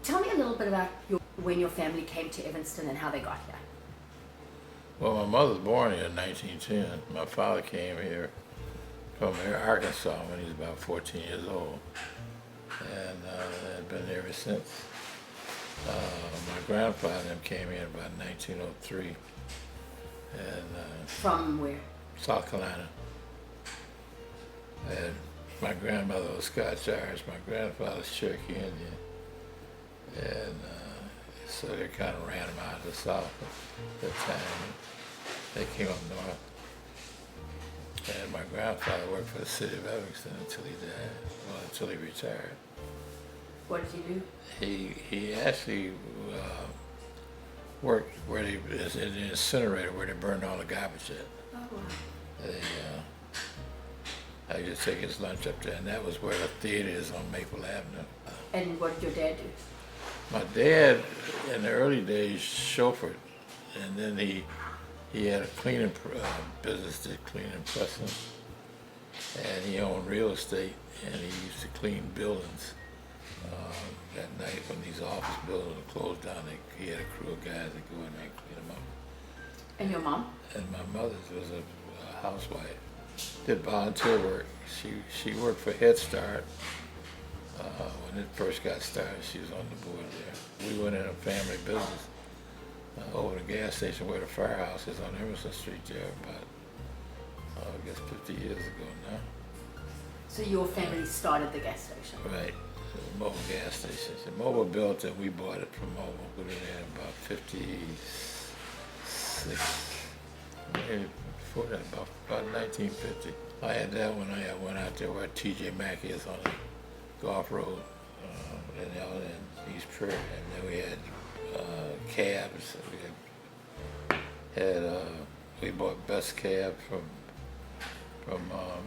Tell me a little bit about when your family came to Evanston and how they got here. Well, my mother was born here in 1910. My father came here from Arkansas when he was about 14 years old, and had been here ever since. My grandfather and them came here about 1903, and From where? South Carolina. And my grandmother was Scotch-Irish, my grandfather's Cherokee Indian, and so they kind of ran them out of the South at that time. They came up north. And my grandfather worked for the city of Evanston until he died, well, until he retired. What did he do? He actually worked where they, in the incinerator where they burned all the garbage at. Oh, wow. They, I used to take his lunch up there, and that was where the theater is on Maple Avenue. And what did your dad do? My dad, in the early days, chauffeured, and then he had a cleaning business, did cleaning and pressing, and he owned real estate, and he used to clean buildings. At night when these office buildings were closed down, he had a crew of guys that go in there and clean them up. And your mom? And my mother was a housewife, did volunteer work. She worked for Head Start. When it first got started, she was on the board there. We went in a family business over the gas station where the firehouse is on Emerson Street there about, I guess 50 years ago now. So your family started the gas station? Right, the Mobil gas station. And Mobil built it, we bought it from Mobil. We were there in about 56, maybe before that, about 1950. I had that when I went out there where TJ Maxx is on the Golf Road in East Prairie, and then we had cabs. We bought Best Cab from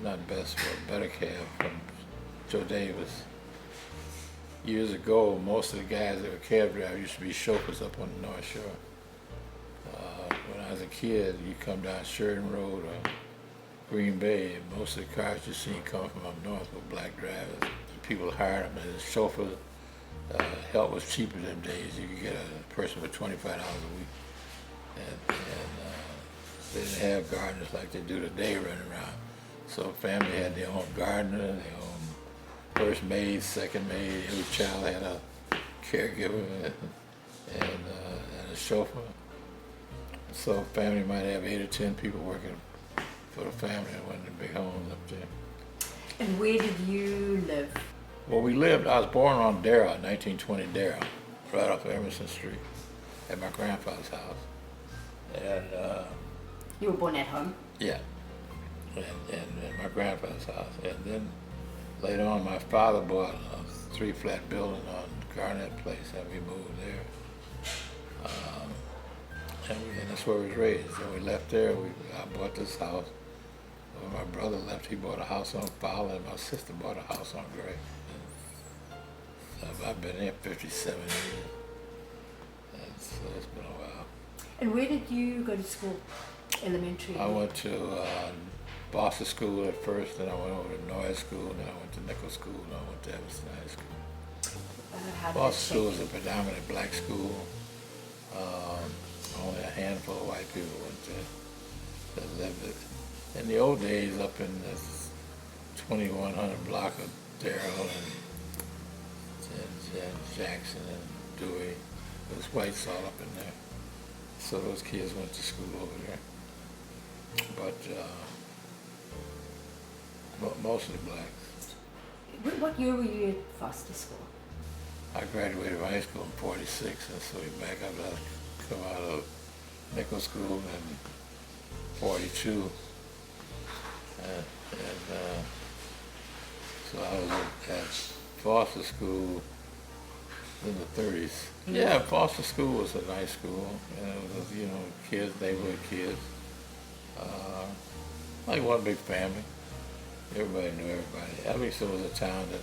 not Best, but Better Cab from Joe Davis. Years ago, most of the guys that were cab drivers used to be chauffeurs up on the North Shore. When I was a kid, you come down Sheridan Road or Green Bay, and most of the cars you see coming from up north were black drivers. People hired them as chauffeurs. Help was cheaper them days. You could get a person for $25 a week. And they didn't have gardeners like they do today running around. So family had their own gardener, their own first maid, second maid. Every child had a caregiver and a chauffeur. So family might have 8 or 10 people working for the family in one of the big homes up there. And where did you live? Well, I was born on Darrell, 1920 Darrell, right off of Emerson Street, at my grandfather's house. And You were born at home? yeah, and my grandfather's house. And then later on, my father bought a 3-flat building on Garnett Place, and we moved there. And that's where we was raised. And we left there. I bought this house. When my brother left, he bought a house on Fowler, and my sister bought a house on Gray. I've been here 57 years, and so it's been a while. And where did you go to school? Elementary? I went to Boston School at first, then I went over to Noyes School, then I went to Nichols School, and I went to Evanston High School. How did Boston that School shape is a predominantly black school. Only a handful of white people went there that lived it. In the old days, up in the 2100 block of Darrell and Jackson and Dewey, there was whites all up in there. So those kids went to school over there. But mostly blacks. What year were you at Foster School? I graduated from high school in 46, and so we back up to come out of Nichols School in 42. So I was at Foster School in the 30s. Yeah, Foster School was a nice school, and it was, kids, neighborhood kids. Like one big family. Everybody knew everybody. Evanston was a town that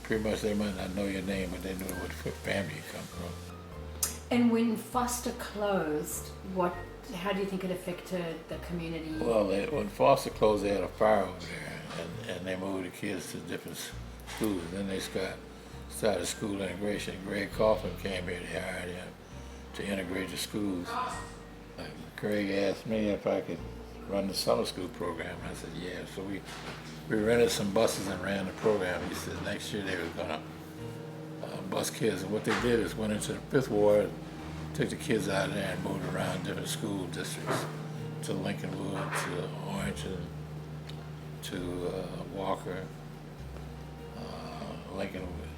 pretty much they might not know your name, but they knew what family you come from. And when Foster closed, how do you think it affected the community? Well, when Foster closed, they had a fire over there, and they moved the kids to different schools. Then they started school integration. Greg Coughlin came here, they hired him to integrate the schools. Greg asked me if I could run the summer school program. I said, yeah. So we rented some buses and ran the program. He said next year they were gonna bus kids. And what they did is went into the Fifth Ward, took the kids out of there and moved around different school districts to Lincolnwood, to Orrington, to Walker, Lincolnwood,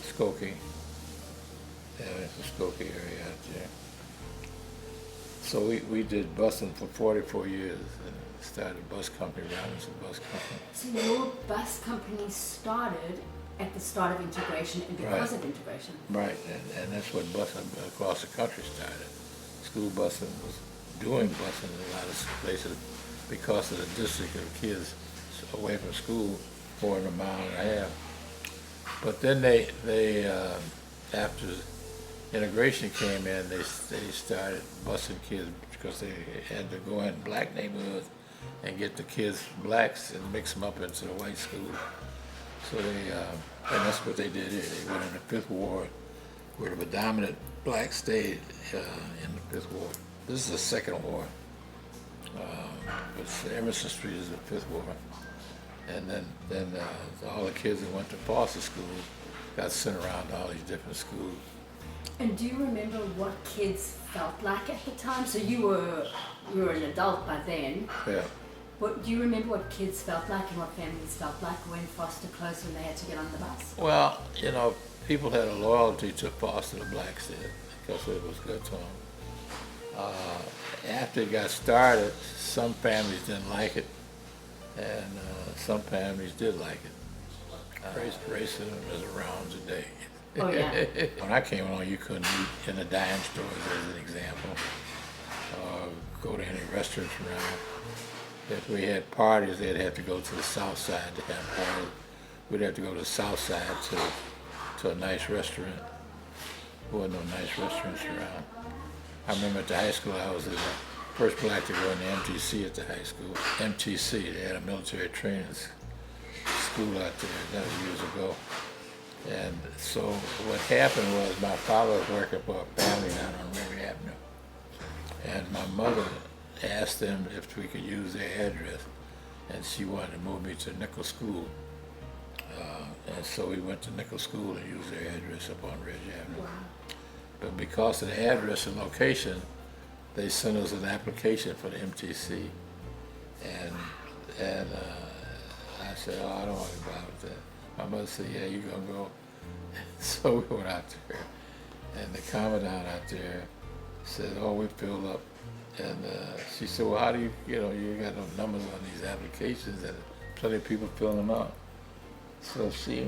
Skokie. Yeah, it's the Skokie area out there. So we did busing for 44 years and started a bus company, Robinson Bus Company. So your bus company started at the start of integration and because of integration. Right, and that's what busing across the country started. School busing was doing busing in a lot of places because of the distance of kids away from school more than a mile and a half. But then they after integration came in, they started busing kids because they had to go in black neighborhoods and get the kids blacks and mix them up into the white school. So and that's what they did here. They went in the Fifth Ward, where the predominant blacks stayed in the Fifth Ward. This is the Second Ward. But Emerson Street is the Fifth Ward. And then all the kids that went to Foster School got sent around to all these different schools. And do you remember what kids felt like at the time? So you were an adult by then. Yeah. Do you remember what kids felt like and what families felt like when Foster closed when they had to get on the bus? Well, you know, people had a loyalty to Foster, the blacks did, because it was good to them. After it got started, some families didn't like it, and some families did like it. Racism is around today. Oh, yeah. When I came along, you couldn't eat in the dime stores, as an example, or go to any restaurants around. If we had parties, they'd have to go to the south side to have parties. We'd have to go to the south side to a nice restaurant. There wasn't no nice restaurants around. I remember at the high school, I was the first black to go in the MTC at the high school. MTC, they had a military training school out there. That was years ago. And so what happened was my father was working for a family down on Mary Avenue. And my mother asked them if we could use their address. And she wanted to move me to Nichols School. And so we went to Nichols School and used their address up on Ridge Avenue. Wow. But because of the address and location, they sent us an application for the MTC. And I said, oh, I don't want to go out with that. My mother said, yeah, you're going to go. So we went out there. And the commandant out there said, oh, we filled up. And she said, well, how do you got no numbers on these applications, and plenty of people filling them out. So she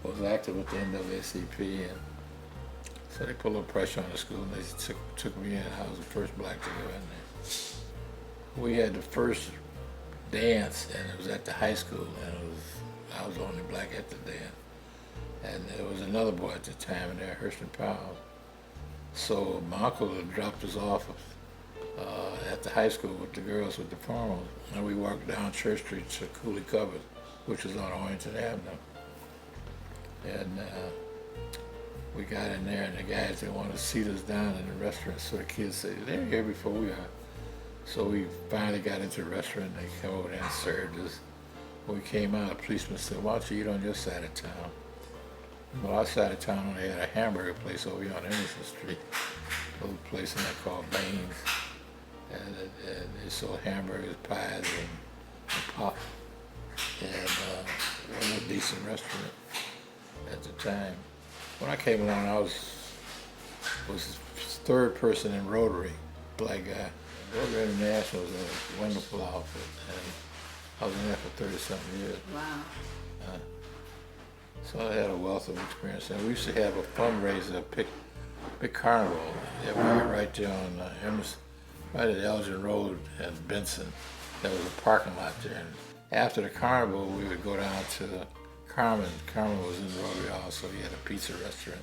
was active with the NAACP, and so they put a little pressure on the school, and they took me in. I was the first black to go in there. We had the first dance, and it was at the high school, and I was the only black at the dance. And there was another boy at the time in there, Hurston Powell. So my uncle had dropped us off at the high school with the girls with the formals, and we walked down Church Street to Cooley Cupboard, which was on Orrington Avenue. And we got in there, and the guys, they wanted to seat us down in the restaurant, so the kids said, they're here before we are. So we finally got into the restaurant, and they came over there and served us. When we came out, a policeman said, why don't you eat on your side of town? Well, our side of town only had a hamburger place over here on Emerson Street, a little place in there called Baines. And they sold hamburgers, pies, and pop. And it was a decent restaurant at the time. When I came along, I was the third person in Rotary, black guy. Rotary International was a wonderful outfit, and I was in there for 30-something years. Wow. So I had a wealth of experience. And we used to have a fundraiser, a big carnival, right there on Emerson, right at Elgin Road and Benson. There was a parking lot there. And after the carnival, we would go down to Carmen. Carmen was in Rotary also. He had a pizza restaurant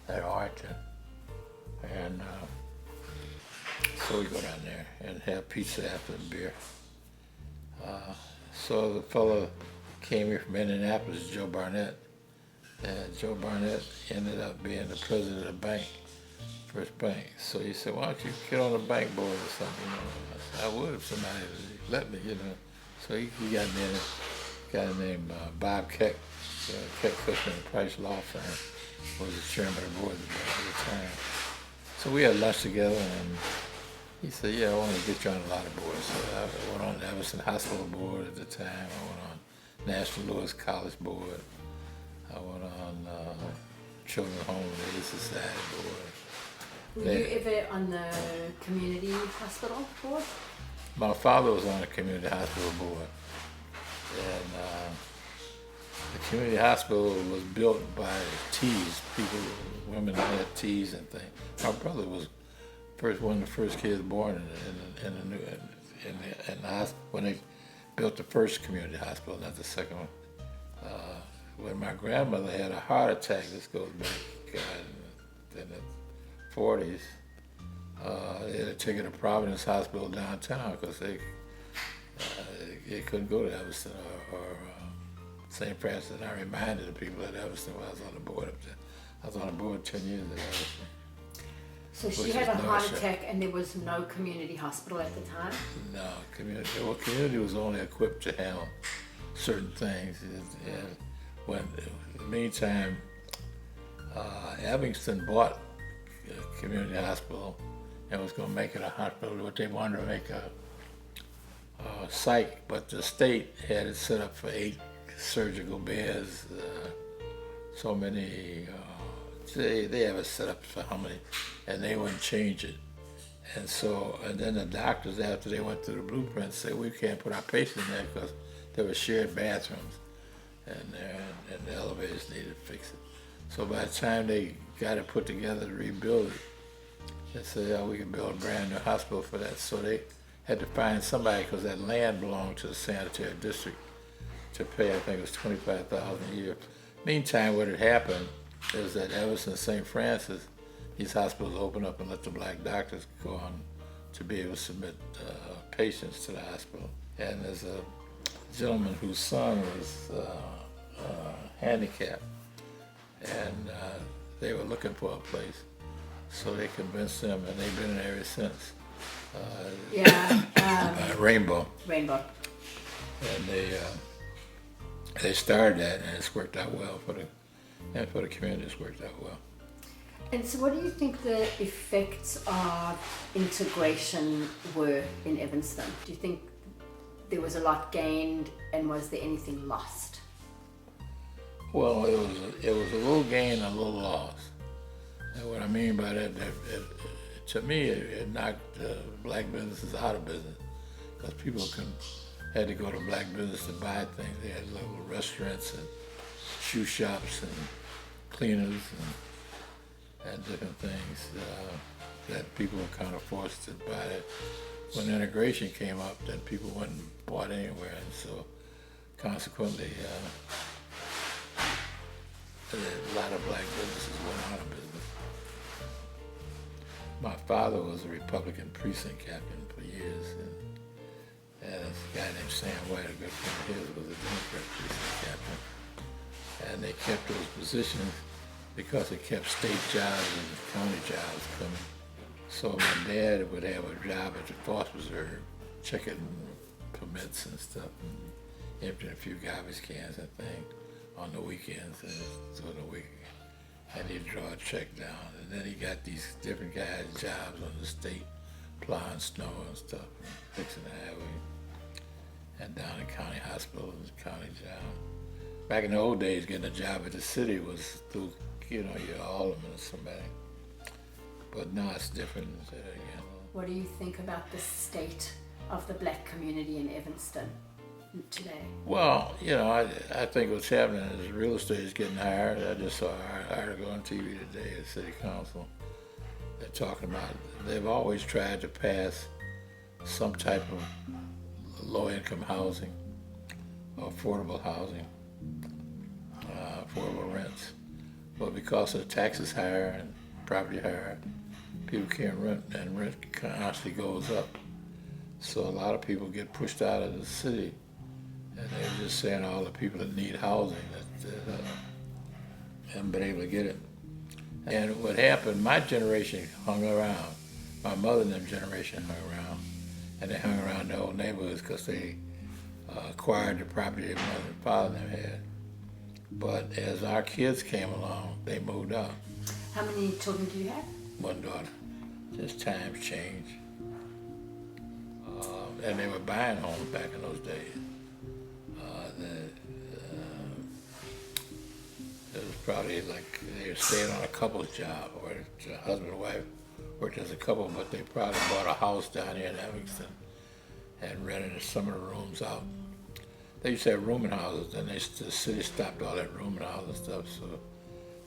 at Arlington. And so we go down there and have pizza after the beer. So the fellow came here from Indianapolis, Joe Barnett. And Joe Barnett ended up being the president of the bank, First Bank. So he said, why don't you get on the bank board or something? You know, I said, I would if somebody would let me, you know. So he got me in a guy named Bob Keck, Keck Cushman and Price Law Firm, was the chairman of the board at the time. So we had lunch together, and he said, yeah, I want to get you on a lot of boards. So I went on the Everson Hospital board at the time. I went on National Lewis College board. I went on Children's Home and Aid Society board. Were you ever on the community hospital board? My father was on the community hospital board. And the community hospital was built by teas. People, women had teas and things. My brother was one of the first kids born in the hospital when they built the first community hospital, not the second one. When my grandmother had a heart attack, this goes back in the 40s, they had to take her to Providence Hospital downtown because they couldn't go to Everson or St. Francis. And I reminded the people at Everson when I was on the board up there. I was on the board 10 years at Everson. So she had a heart attack and there was no community hospital at the time? No, community was only equipped to handle certain things. And when, in the meantime, Evanston bought a community hospital and was going to make it a hospital, but they wanted to make a psych, but the state had it set up for 8 surgical beds, so many, they have it set up for how many, and they wouldn't change it. And so, and then the doctors, after they went through the blueprints, said, we can't put our patients in there because there were shared bathrooms and the elevators needed to fix it. So by the time they got it put together to rebuild it, they said, yeah, we can build a brand new hospital for that. So they had to find somebody, because that land belonged to the sanitary district, to pay, I think it was $25,000 a year. Meantime, what had happened is that Everson and St. Francis, these hospitals opened up and let the black doctors go on to be able to submit patients to the hospital. And there's a gentleman whose son was handicapped, and they were looking for a place. So they convinced him, and they've been in there ever since. Rainbow. Rainbow. And they started that, and it's worked out well for the community. It's worked out well. And so, what do you think the effects of integration were in Evanston? Do you think there was a lot gained, and was there anything lost? Well, it was a little gain, a little loss. And what I mean by that, to me, it knocked black businesses out of business, because people had to go to black business to buy things. They had little restaurants and shoe shops and cleaners and different things that people were kind of forced to buy it. When integration came up, then people went and bought anywhere, and so consequently, a lot of black businesses went out of business. My father was a Republican precinct captain for years, and a guy named Sam White, a good friend of his, was a Democrat precinct captain. And they kept those positions because it kept state jobs and county jobs coming. So my dad would have a job at the Force Reserve, checking permits and stuff, and emptying a few garbage cans and things on the weekends and during the week. And he'd draw a check down. And then he got these different guys jobs on the state, plowing snow and stuff, and fixing the highway, and down in county hospitals, county job. Back in the old days, getting a job at the city was through, your alderman or somebody. But now it's different. What do you think about the state of the black community in Evanston today? Well, I think what's happening is real estate is getting higher. I just saw an article on TV today at City Council. They're talking about, they've always tried to pass some type of low-income housing, affordable housing, affordable rents. But because the taxes higher and property higher, people can't rent, and rent constantly goes up. So a lot of people get pushed out of the city And they were just saying all the people that need housing that haven't been able to get it. And what happened, my generation hung around. My mother and them generation hung around. And they hung around the old neighborhoods because they acquired the property their mother and father and them had. But as our kids came along, they moved out. How many children do you have? One daughter. Just times change. And they were buying homes back in those days. It was probably like they were staying on a couple's job, or the husband and wife worked as a couple, but they probably bought a house down here in Evanston and rented some of the rooms out. They used to have rooming houses, and the city stopped all that rooming house and stuff, so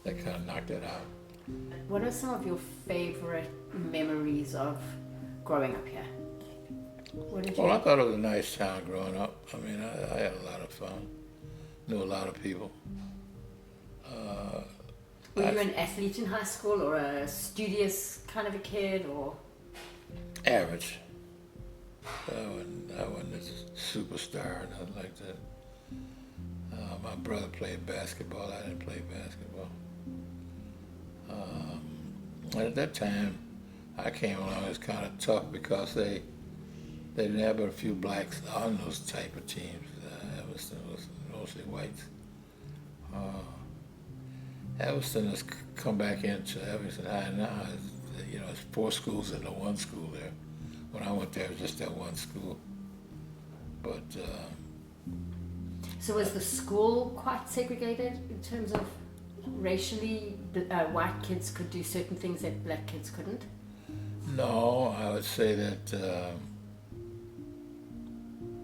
they kind of knocked that out. What are some of your favorite memories of growing up here? What did you Well, I thought it was a nice town growing up. I mean, I had a lot of fun. Knew a lot of people. Were you an athlete in high school, or a studious kind of a kid, or? Average. I wasn't a superstar or nothing like that. My brother played basketball. I didn't play basketball. And at that time, I came along. It was kind of tough because they didn't have but a few blacks on those type of teams. Evanston was mostly whites. Evanston has come back into Evanston High now. It's 4 schools into 1 school there. When I went there, it was just that 1 school. But so was the school quite segregated in terms of racially? White kids could do certain things that black kids couldn't? no, I would say that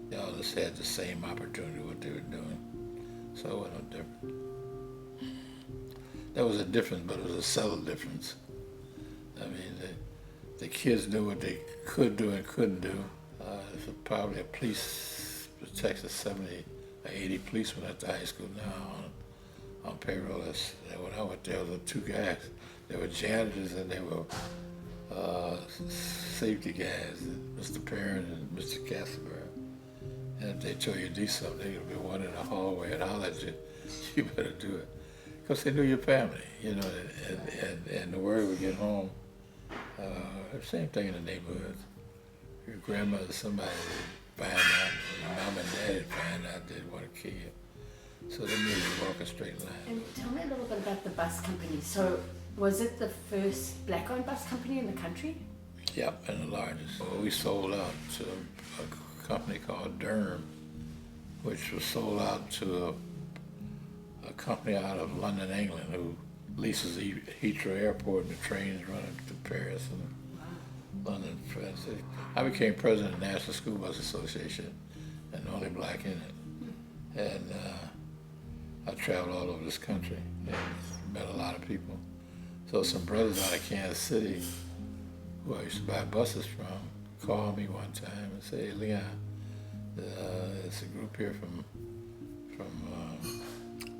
they all just had the same opportunity what they were doing. So it wasn't different. There was a difference, but it was a subtle difference. I mean, the kids knew what they could do and couldn't do. There's probably a police, Texas 70 or 80 policemen at the high school now on payroll. When I went there, there were 2 guys. They were janitors and they were safety guys, Mr. Perrin and Mr. Castleberry. And if they told you to do something, they would be one in the hallway and holler at you, you better do it. Because they knew your family, and the word would get home. Same thing in the neighborhoods. Your grandmother, somebody would find out, your mom and dad would find out they'd want to kill you. So they made you walk a straight line. And tell me a little bit about the bus company. So was it the first black-owned bus company in the country? Yep, and the largest. Well, we sold out to a company called Durham, which was sold out to a company out of London, England, who leases Heathrow Airport and the trains running to Paris and London, France. I became president of the National School Bus Association and the only black in it. And I traveled all over this country and met a lot of people. So some brothers out of Kansas City who I used to buy buses from called me one time and say, "Hey, Leon, it's a group here from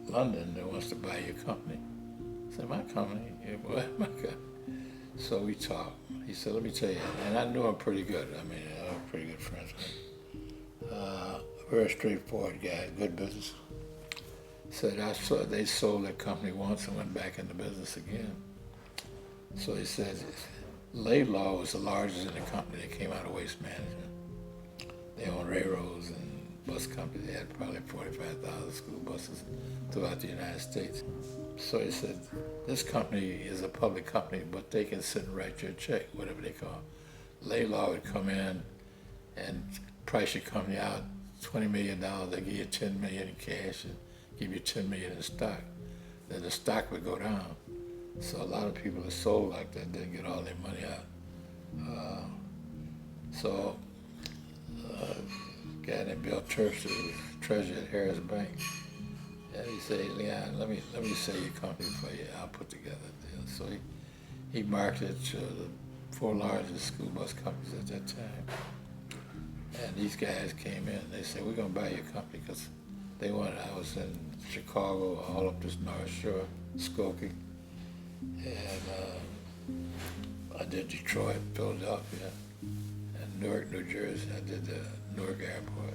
London that wants to buy your company." I said, "My company?" "Yeah, boy, my company." So we talked. He said, "Let me tell you," and I knew him pretty good. I mean, I was pretty good friends with him. Very straightforward guy, good business. Said they sold their company once and went back into business again. So he said, Laidlaw was the largest in the company that came out of waste management. They owned railroads and bus companies. They had probably 45,000 school buses throughout the United States. So he said, this company is a public company, but they can sit and write you a check, whatever they call it. Laidlaw would come in and price your company out $20 million. They give you $10 million in cash and give you $10 million in stock. Then the stock would go down. So a lot of people that sold like that didn't get all their money out. A guy named Bill Church was treasurer at Harris Bank. And he said, "Hey, Leon, let me sell your company for you. I'll put together a deal." So he marketed to the 4 largest school bus companies at that time. And these guys came in. They said, "We're going to buy your company," because they wanted. I was in Chicago, all up this North Shore, Skokie. And I did Detroit, Philadelphia, and Newark, New Jersey. I did the Newark Airport.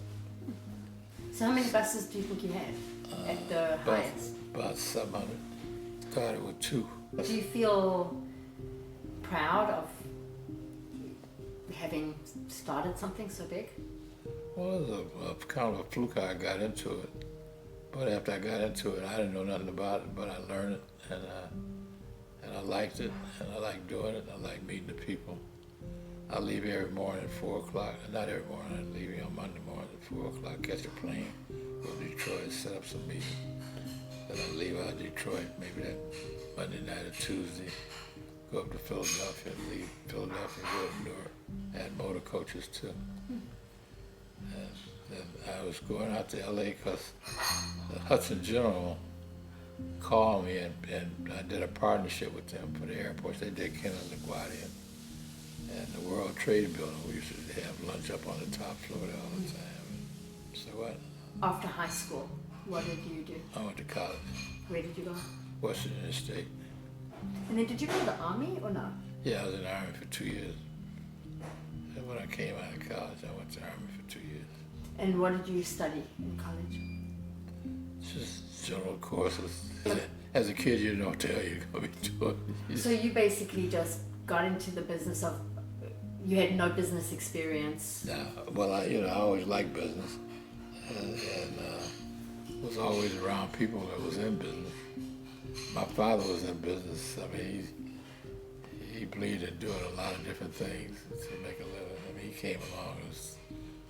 So how many buses do you think you had at the highest? About 700. Started with 2. Do you feel proud of having started something so big? Well, it was a kind of a fluke how I got into it. But after I got into it, I didn't know nothing about it, but I learned it, and I liked it, and I like doing it. I like meeting the people. I leave every morning at 4 o'clock. Not every morning. I leave on Monday morning at 4 o'clock, catch a plane, go to Detroit, set up some meetings. Then I leave out of Detroit, maybe that Monday night or Tuesday, go up to Philadelphia, leave Philadelphia, go to Newark. I had motor coaches too. And then I was going out to LA because the Hudson General called me, and I did a partnership with them for the airports. They did Kenneth LaGuardia and the World Trade Building. We used to have lunch up on the top floor there all the time. So what? After high school, what did you do? I went to college, Where did you go? Western State. And then did you go to the army or no? Yeah, I was in the Army for 2 years. And when I came out of college, I went to the Army for 2 years. And what did you study in college? Just general courses. As a kid, you don't tell you're going to be doing. So you basically just got into the business of, you had no business experience. Nah, well, I always liked business, and was always around people that was in business. My father was in business. I mean, he believed in doing a lot of different things to make a living. I mean, he came along, it was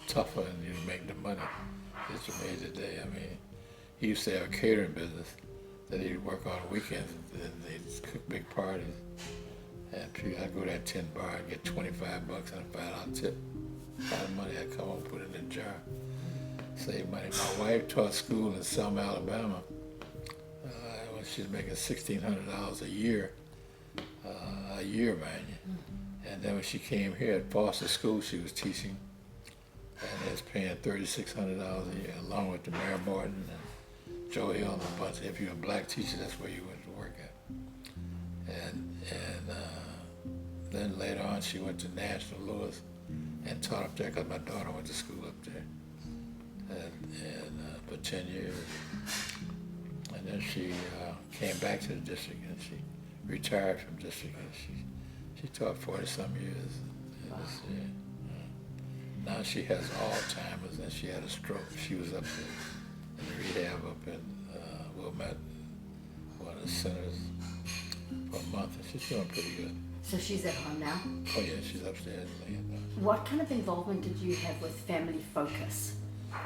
tougher and you make the money that you made today. I mean, he used to have a catering business that he'd work on weekends, and they'd cook big parties. And I'd go there at 10 bar and get $25 and a $5 tip. All the money I'd come home, put it in a jar, save money. My wife taught school in Selma, Alabama. When she was making $1,600 a year, mind you. And then when she came here at Foster School, she was teaching, and they was paying $3,600 a year, along with the Mayor Morton and Joe Hill and a bunch. If you're a black teacher, that's where you went to work at. And then later on, she went to National Louis and taught up there because my daughter went to school up there, and for 10 years. And then she came back to the district, and she retired from district, and she taught 40-some years. Wow. Now she has Alzheimer's, and she had a stroke. She was up in the rehab up in Wilmette, one of the centers, for a month, and she's doing pretty good. So she's at home now? Oh yeah, she's upstairs laying down. What kind of involvement did you have with Family Focus?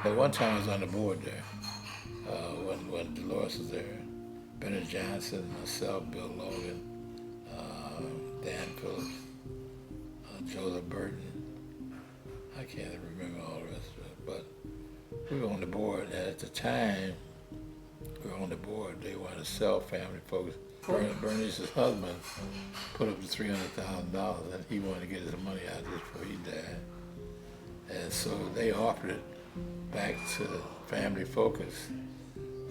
At one time I was on the board there, when Dolores was there. Bennett Johnson, myself, Bill Logan, Dan Phillips, Joseph Burton. I can't remember all the rest of it, but we were on the board, and at the time we were on the board, they wanted to sell Family Focus. Bernice's husband put up to $300,000, and he wanted to get his money out just before he died. And so they offered it back to Family Focus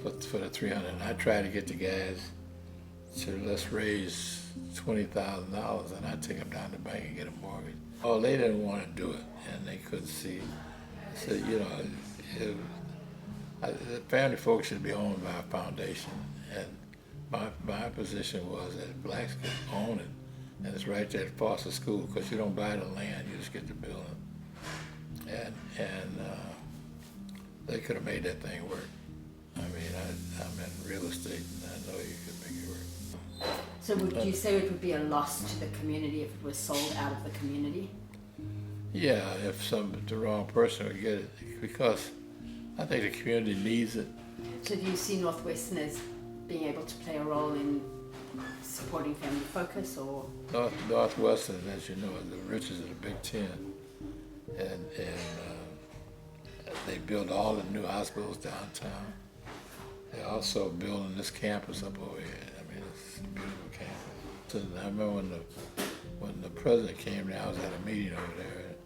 for the $300,000. And I tried to get the guys to let's raise $20,000, and I'd take them down to the bank and get a mortgage. Oh, they didn't want to do it, and they couldn't see. I said, the Family Focus should be owned by a foundation, and my position was that blacks could own it, and it's right there at Foster School, because you don't buy the land, you just get the building. And they could have made that thing work. I mean, I'm in real estate, and I know you could make it work. So would you say it would be a loss to the community if it was sold out of the community? Yeah, if the wrong person would get it, because I think the community needs it. So do you see Northwestern as being able to play a role in supporting Family Focus, or? Northwestern, as you know, is the richest of the Big Ten, and they built all the new hospitals downtown. They're also building this campus up over here. I mean, it's a beautiful campus. So I remember when the president came there, I was at a meeting over there,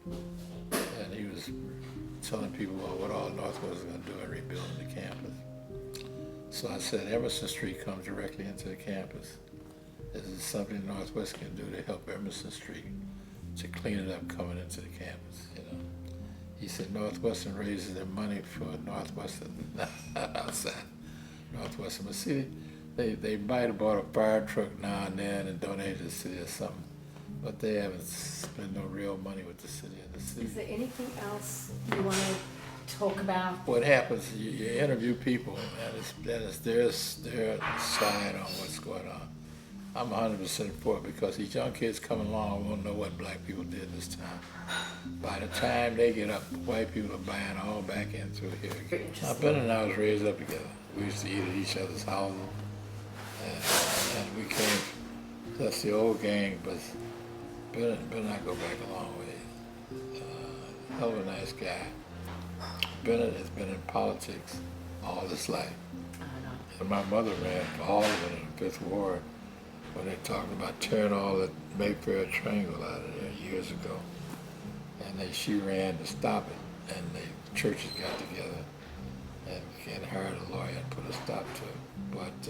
and he was telling people about what all Northwestern is going to do in rebuilding the campus. So I said, Emerson Street comes directly into the campus. This is something Northwest can do to help Emerson Street to clean it up coming into the campus, He said Northwestern raises their money for Northwestern outside Northwestern. But see, they might have bought a fire truck now and then and donated to the city or something, but they haven't spent no real money with the city. Is there anything else you want to talk about? What happens, you interview people, and it's their side on what's going on. I'm 100% for it because these young kids coming along won't know what black people did this time. By the time they get up, white people are buying all back in through here. Now, Ben and I was raised up together. We used to eat at each other's houses, and we came, that's the old gang, but Ben and I go back a long way. Hell of a nice guy. Bennett has been in politics all his life. And my mother ran for Alderman in the 5th Ward when they talked about tearing all the Mayfair Triangle out of there years ago. And she ran to stop it, and the churches got together and hired a lawyer and put a stop to it. But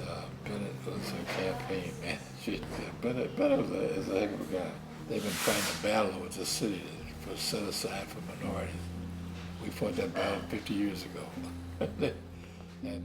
Bennett was her campaign manager. Bennett is a heck of a guy. They've been fighting a battle with the city for set aside for minorities. We fought that battle 50 years ago. And